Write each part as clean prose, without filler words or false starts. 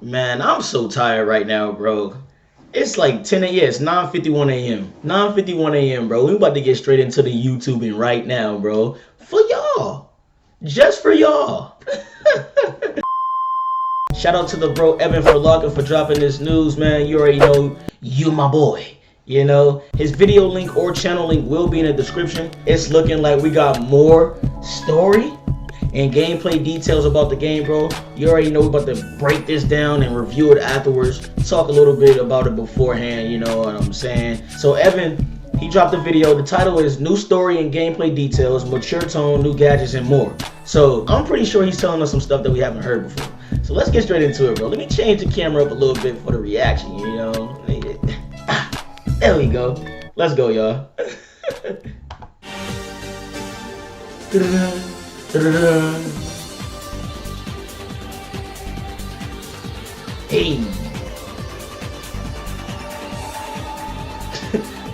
Man, I'm so tired right now, bro. It's like 10 a.m. Yeah, it's 9:51 a.m. 9:51 a.m., bro. We about to get straight into the YouTubing right now, bro. For y'all. Just for y'all. Shout out to the bro Evan for logging for dropping this news, man. You already know you my boy. You know, his video link or channel link will be in the description. It's looking like we got more story and gameplay details about the game, bro. You already know we're about to break this down and review it afterwards. Talk a little bit about it beforehand, you know what I'm saying? So Evan, he dropped a video. The title is New Story and Gameplay Details, Mature Tone, New Gadgets, and More. So I'm pretty sure he's telling us some stuff that we haven't heard before. So let's get straight into it, bro. Let me change the camera up a little bit for the reaction, you know? There we go. Let's go, y'all. Hey.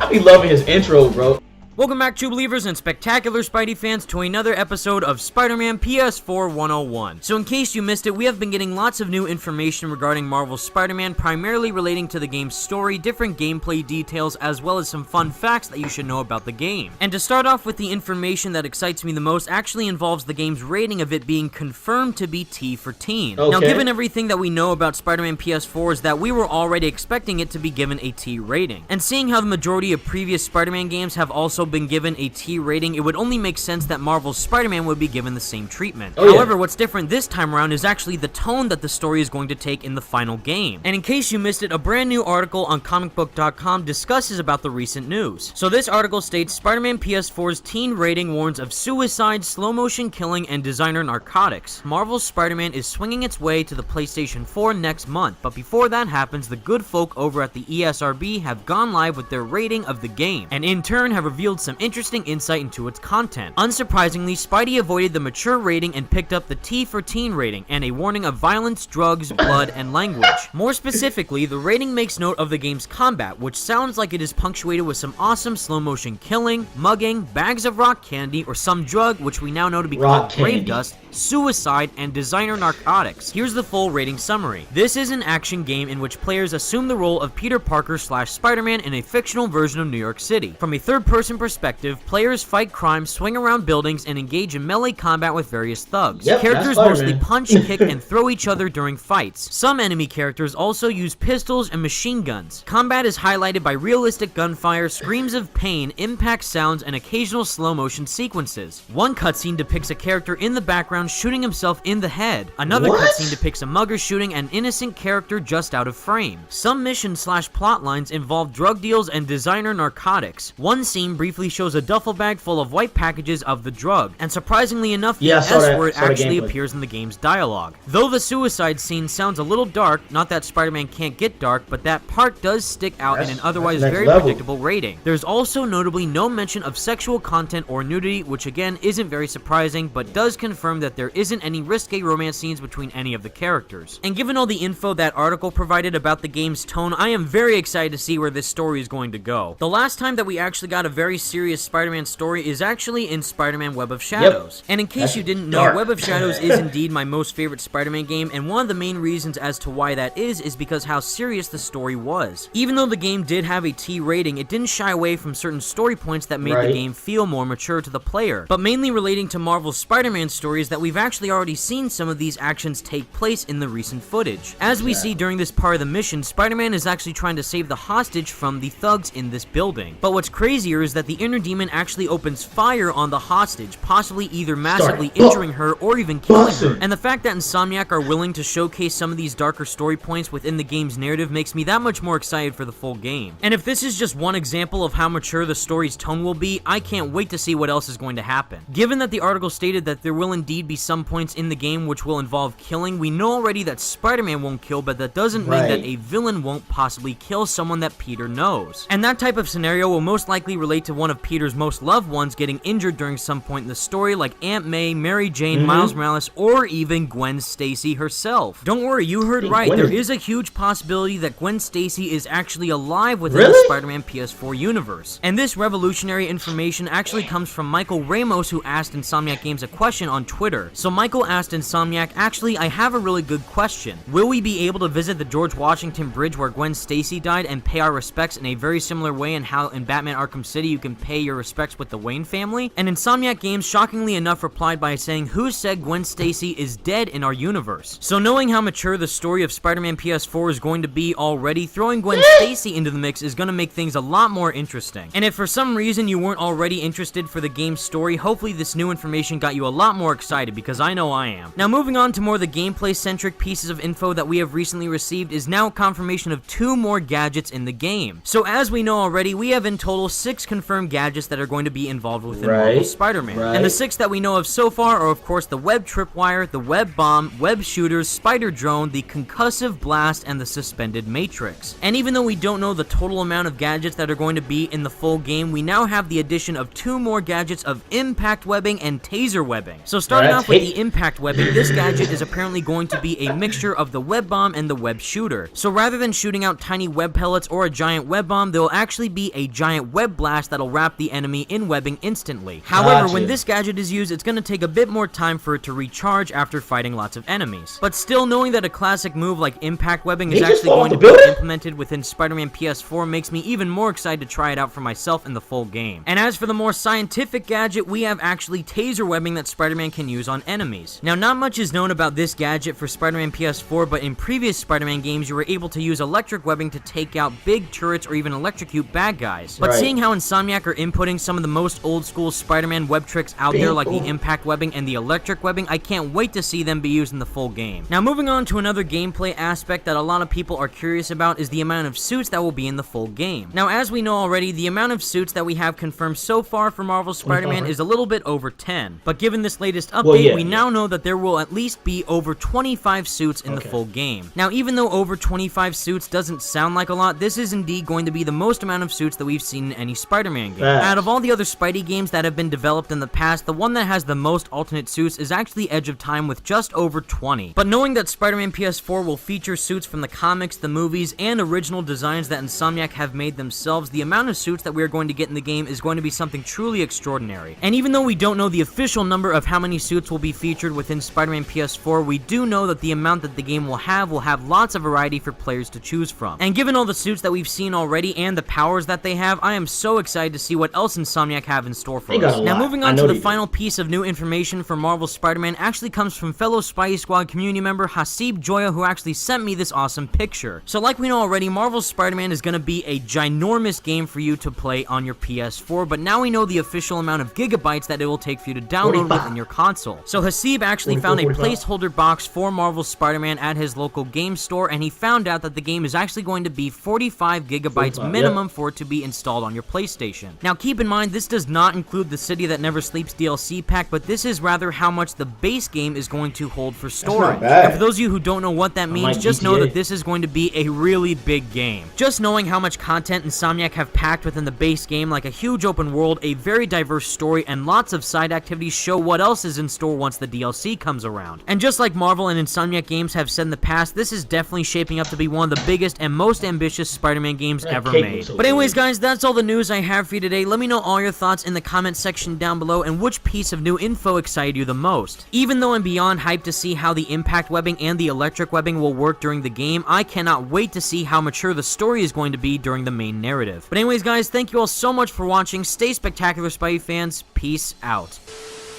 I be loving his intro, bro. Welcome back, true believers and spectacular Spidey fans, to another episode of Spider-Man PS4 101. So in case you missed it, we have been getting lots of new information regarding Marvel's Spider-Man, primarily relating to the game's story, different gameplay details, as well as some fun facts that you should know about the game. And to start off with, the information that excites me the most actually involves the game's rating of it being confirmed to be T for teen. Okay. Now, given everything that we know about Spider-Man PS4 is that we were already expecting it to be given a T rating. And seeing how the majority of previous Spider-Man games have also been given a T rating, it would only make sense that Marvel's Spider-Man would be given the same treatment. However, what's different this time around is actually the tone that the story is going to take in the final game. And in case you missed it, a brand new article on comicbook.com discusses about the recent news. So this article states, Spider-Man PS4's teen rating warns of suicide, slow motion killing, and designer narcotics. Marvel's Spider-Man is swinging its way to the PlayStation 4 next month, but before that happens, the good folk over at the ESRB have gone live with their rating of the game, and in turn have revealed some interesting insight into its content. Unsurprisingly, Spidey avoided the mature rating and picked up the T for teen rating, and a warning of violence, drugs, blood, and language. More specifically, the rating makes note of the game's combat, which sounds like it is punctuated with some awesome slow motion killing, mugging, bags of rock candy, or some drug which we now know to be called grave dust, suicide, and designer narcotics. Here's the full rating summary. This is an action game in which players assume the role of Peter Parker / Spider-Man in a fictional version of New York City. From a third-person perspective, players fight crime, swing around buildings, and engage in melee combat with various thugs. Characters mostly punch, kick, and throw each other during fights. Some enemy characters also use pistols and machine guns. Combat is highlighted by realistic gunfire, screams of pain, impact sounds, and occasional slow-motion sequences. One cutscene depicts a character in the background shooting himself in the head. Another cutscene depicts a mugger shooting an innocent character just out of frame. Some mission / plot lines involve drug deals and designer narcotics. One scene briefly shows a duffel bag full of white packages of the drug, and surprisingly enough, the S word actually appears in the game's dialogue. Though the suicide scene sounds a little dark, not that Spider-Man can't get dark, but that part does stick out in an otherwise very predictable rating. There's also notably no mention of sexual content or nudity, which again isn't very surprising, but does confirm that there isn't any risque romance scenes between any of the characters. And given all the info that article provided about the game's tone, I am very excited to see where this story is going to go. The last time that we actually got a very serious Spider-Man story is actually in Spider-Man Web of Shadows. And in case you didn't know, Web of Shadows is indeed my most favorite Spider-Man game, and one of the main reasons as to why that is because how serious the story was. Even though the game did have a T rating, it didn't shy away from certain story points that made the game feel more mature to the player, but mainly relating to Marvel's Spider-Man stories that we've actually already seen some of these actions take place in the recent footage. As we see during this part of the mission, Spider-Man is actually trying to save the hostage from the thugs in this building. But what's crazier is that the inner demon actually opens fire on the hostage, possibly either massively injuring her or even killing her. And the fact that Insomniac are willing to showcase some of these darker story points within the game's narrative makes me that much more excited for the full game. And if this is just one example of how mature the story's tone will be, I can't wait to see what else is going to happen. Given that the article stated that there will indeed be some points in the game which will involve killing, we know already that Spider-Man won't kill, but that doesn't mean that a villain won't possibly kill someone that Peter knows. And that type of scenario will most likely relate to one of Peter's most loved ones getting injured during some point in the story, like Aunt May, Mary Jane, Miles Morales, or even Gwen Stacy herself. Don't worry, you heard right, there is a huge possibility that Gwen Stacy is actually alive within the Spider-Man PS4 universe. And this revolutionary information actually comes from Michael Ramos, who asked Insomniac Games a question on Twitter. Twitter. So Michael asked Insomniac, actually, I have a really good question. Will we be able to visit the George Washington Bridge where Gwen Stacy died and pay our respects in a very similar way in how in Batman Arkham City you can pay your respects with the Wayne family? And Insomniac Games, shockingly enough, replied by saying, who said Gwen Stacy is dead in our universe? So knowing how mature the story of Spider-Man PS4 is going to be already, throwing Gwen Stacy into the mix is going to make things a lot more interesting. And if for some reason you weren't already interested for the game's story, hopefully this new information got you a lot more excited, because I know I am. Now moving on to more of the gameplay-centric pieces of info that we have recently received is now confirmation of 2 more gadgets in the game. So as we know already, we have in total 6 confirmed gadgets that are going to be involved within Marvel Spider-Man. And the 6 that we know of so far are of course the web tripwire, the web bomb, web shooters, spider drone, the concussive blast, and the suspended matrix. And even though we don't know the total amount of gadgets that are going to be in the full game, we now have the addition of 2 more gadgets of impact webbing and taser webbing. So starting off with the impact webbing, this gadget is apparently going to be a mixture of the web bomb and the web shooter. So rather than shooting out tiny web pellets or a giant web bomb, there will actually be a giant web blast that'll wrap the enemy in webbing instantly. However, when this gadget is used, it's going to take a bit more time for it to recharge after fighting lots of enemies. But still, knowing that a classic move like impact webbing is actually going to be implemented within Spider-Man PS4 makes me even more excited to try it out for myself in the full game. And as for the more scientific gadget, we have actually taser webbing that Spider-Man can use on enemies. Now, not much is known about this gadget for Spider-Man PS4, but in previous Spider-Man games, you were able to use electric webbing to take out big turrets or even electrocute bad guys. But seeing how Insomniac are inputting some of the most old-school Spider-Man web tricks out there, like the impact webbing and the electric webbing, I can't wait to see them be used in the full game. Now, moving on to another gameplay aspect that a lot of people are curious about is the amount of suits that will be in the full game. Now, as we know already, the amount of suits that we have confirmed so far for Marvel Spider-Man is a little bit over 10. But given this latest update, we now know that there will at least be over 25 suits in the full game. Now, even though over 25 suits doesn't sound like a lot, this is indeed going to be the most amount of suits that we've seen in any Spider-Man game. Out of all the other Spidey games that have been developed in the past, the one that has the most alternate suits is actually Edge of Time with just over 20. But knowing that Spider-Man PS4 will feature suits from the comics, the movies, and original designs that Insomniac have made themselves, the amount of suits that we are going to get in the game is going to be something truly extraordinary. And even though we don't know the official number of how many suits will be featured within Spider-Man PS4, we do know that the amount that the game will have lots of variety for players to choose from. And given all the suits that we've seen already and the powers that they have, I am so excited to see what else Insomniac have in store for us. Now moving on to the final piece of new information for Marvel Spider-Man actually comes from fellow Spidey Squad community member Hasib Joya, who actually sent me this awesome picture. So like we know already, Marvel Spider-Man is going to be a ginormous game for you to play on your PS4, but now we know the official amount of gigabytes that it will take for you to download within your console. So Hasib actually found a placeholder box for Marvel Spider-Man at his local game store, and he found out that the game is actually going to be 45 gigabytes minimum for it to be installed on your PlayStation. Now keep in mind, this does not include the City That Never Sleeps DLC pack, but this is rather how much the base game is going to hold for storage. And for those of you who don't know what that means, just know that this is going to be a really big game. Just knowing how much content Insomniac have packed within the base game, like a huge open world, a very diverse story, and lots of side activities, show what else is in store once the DLC comes around. And just like Marvel and Insomniac Games have said in the past, this is definitely shaping up to be one of the biggest and most ambitious Spider-Man games ever made. But anyways guys, that's all the news I have for you today. Let me know all your thoughts in the comment section down below, and which piece of new info excited you the most. Even though I'm beyond hyped to see how the impact webbing and the electric webbing will work during the game, I cannot wait to see how mature the story is going to be during the main narrative. But anyways guys, thank you all so much for watching. Stay spectacular, Spidey fans. Peace out.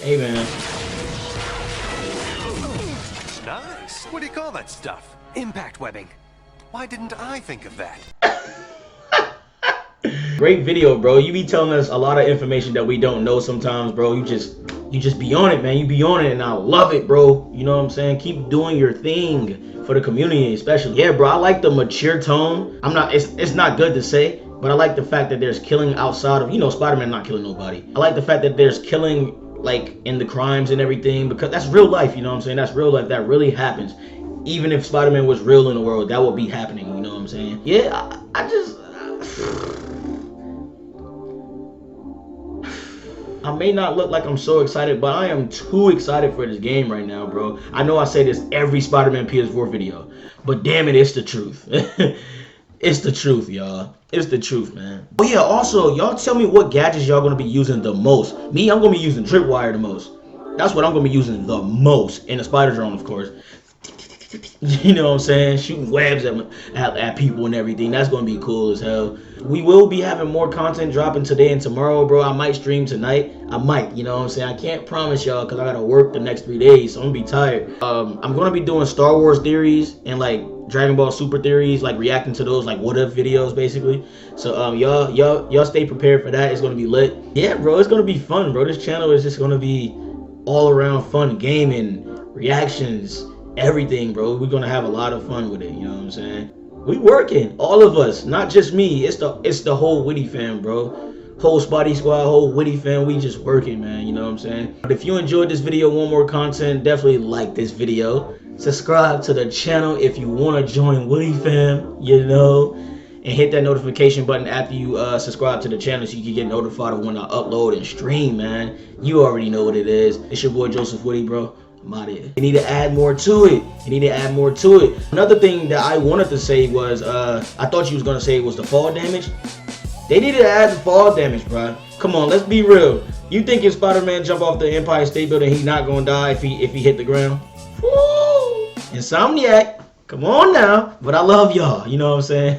Hey man. Nice. What do you call that stuff? Impact webbing. Why didn't I think of that? Great video, bro. You be telling us a lot of information that we don't know sometimes, bro. You just be on it, man. You be on it, and I love it, bro. You know what I'm saying? Keep doing your thing for the community, especially. Yeah, bro. I like the mature tone. It's not good to say, but I like the fact that there's killing outside of, you know, Spider-Man not killing nobody. I like the fact that there's killing, like, in the crimes and everything, because that's real life, you know what I'm saying? That's real life. That really happens. Even if Spider-Man was real in the world, that would be happening, you know what I'm saying? Yeah, I may not look like I'm so excited, but I am too excited for this game right now, bro. I know I say this every Spider-Man PS4 video, but damn it, it's the truth. It's the truth, y'all. It's the truth, man. Oh yeah, also, y'all tell me what gadgets y'all gonna be using the most. Me, I'm gonna be using Tripwire the most. That's what I'm gonna be using the most in the spider drone, of course. You know what I'm saying? Shooting webs at people and everything. That's gonna be cool as hell. We will be having more content dropping today and tomorrow, bro. I might stream tonight. I might, you know what I'm saying? I can't promise y'all because I gotta work the next 3 days, so I'm gonna be tired. I'm gonna be doing Star Wars theories and like Dragon Ball Super theories, like reacting to those like what if videos basically. So y'all stay prepared for that. It's gonna be lit. Yeah, bro, it's gonna be fun, bro. This channel is just gonna be all around fun, gaming, reactions, everything, bro. We're gonna have a lot of fun with it, you know what I'm saying? We working, all of us, not just me. It's the whole Witty fam, bro. Whole Spotty Squad, whole Witty fam, we just working, man, you know what I'm saying? But if you enjoyed this video, want more content, definitely like this video. Subscribe to the channel if you want to join Witty fam, you know, and hit that notification button after you subscribe to the channel so you can get notified of when I upload and stream, man. You already know what it is. It's your boy Joseph Witty, bro. I'm out of here. You need to add more to it. You need to add more to it. Another thing that I wanted to say was, I thought you was gonna say it was the fall damage. They needed to add the fall damage, bro. Come on, let's be real. You think if Spider-Man jump off the Empire State Building, he's not gonna die if he hit the ground? Woo! Insomniac, come on now. But I love y'all. You know what I'm saying?